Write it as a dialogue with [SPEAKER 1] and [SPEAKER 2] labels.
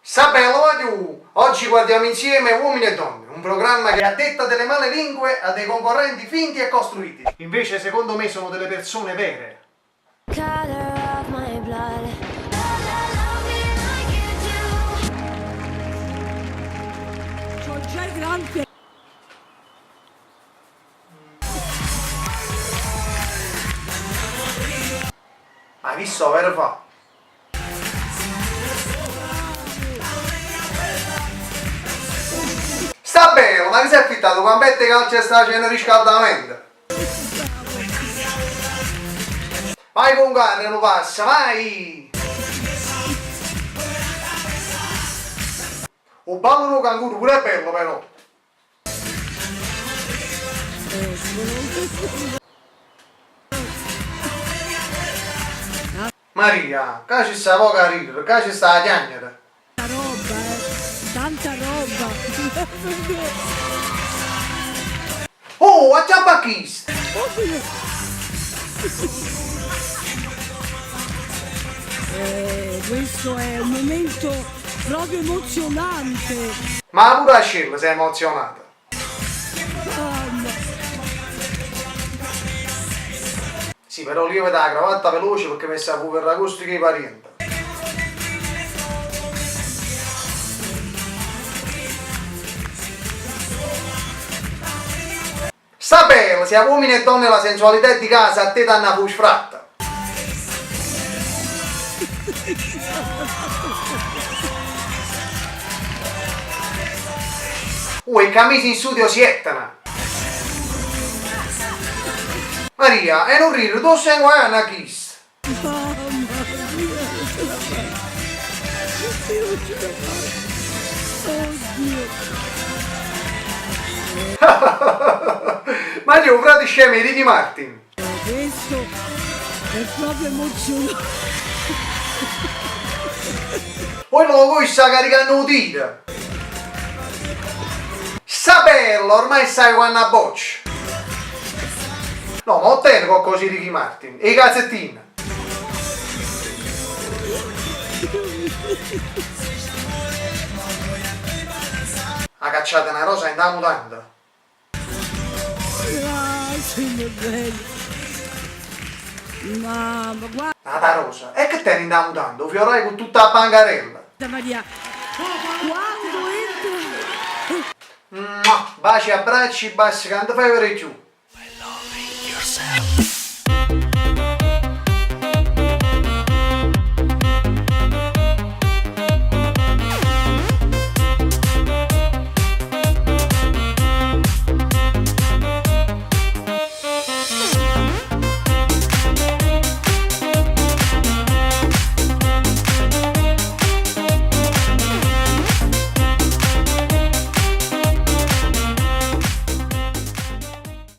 [SPEAKER 1] Sapelo tu! Oggi guardiamo insieme Uomini e Donne, un programma che a detta delle male lingue ha dei concorrenti finti e costruiti. Invece secondo me sono delle persone vere.
[SPEAKER 2] C'ho già i granchi.
[SPEAKER 1] Hai visto, vero fa? Sta bene, ma che sei affittato con bette calce e sta facendo riscaldamento? Vai con calma, non passa, vai! Un ballo canguro pure è bello però! Maria, qua ci sta poca ridere, qua ci sta la chiagnata.
[SPEAKER 2] Tanta roba, tanta roba.
[SPEAKER 1] Oh, a ciabacchista!
[SPEAKER 2] Questo è un momento proprio emozionante.
[SPEAKER 1] Ma pure a Scilla sei emozionata. Sì, però io vedo la cravatta veloce perché mi sta per agosto che i parenti. Sta bene, sia uomini e donne la sensualità di casa a te danno una fratta. I camisi in studio si ettana. Maria, e non ridere, tu sei una kiss. Ma io frate scemi di Martin.
[SPEAKER 2] Questo è proprio emozionante.
[SPEAKER 1] Poi non vuoi sta caricando un tiro. Sapello, ormai sai quando a boccia. No, ma ottieni qualcosa di Ricky Martin. E i calzettini. Ha cacciata una rosa in da mutanda.
[SPEAKER 2] Grazie, bello. Ma guarda
[SPEAKER 1] Nata rosa. E che tieni in da mutanda? Fiorai con tutta la bancarella.
[SPEAKER 2] Maria, quando entra...
[SPEAKER 1] Baci, abbracci, bassi, quando fai per giù.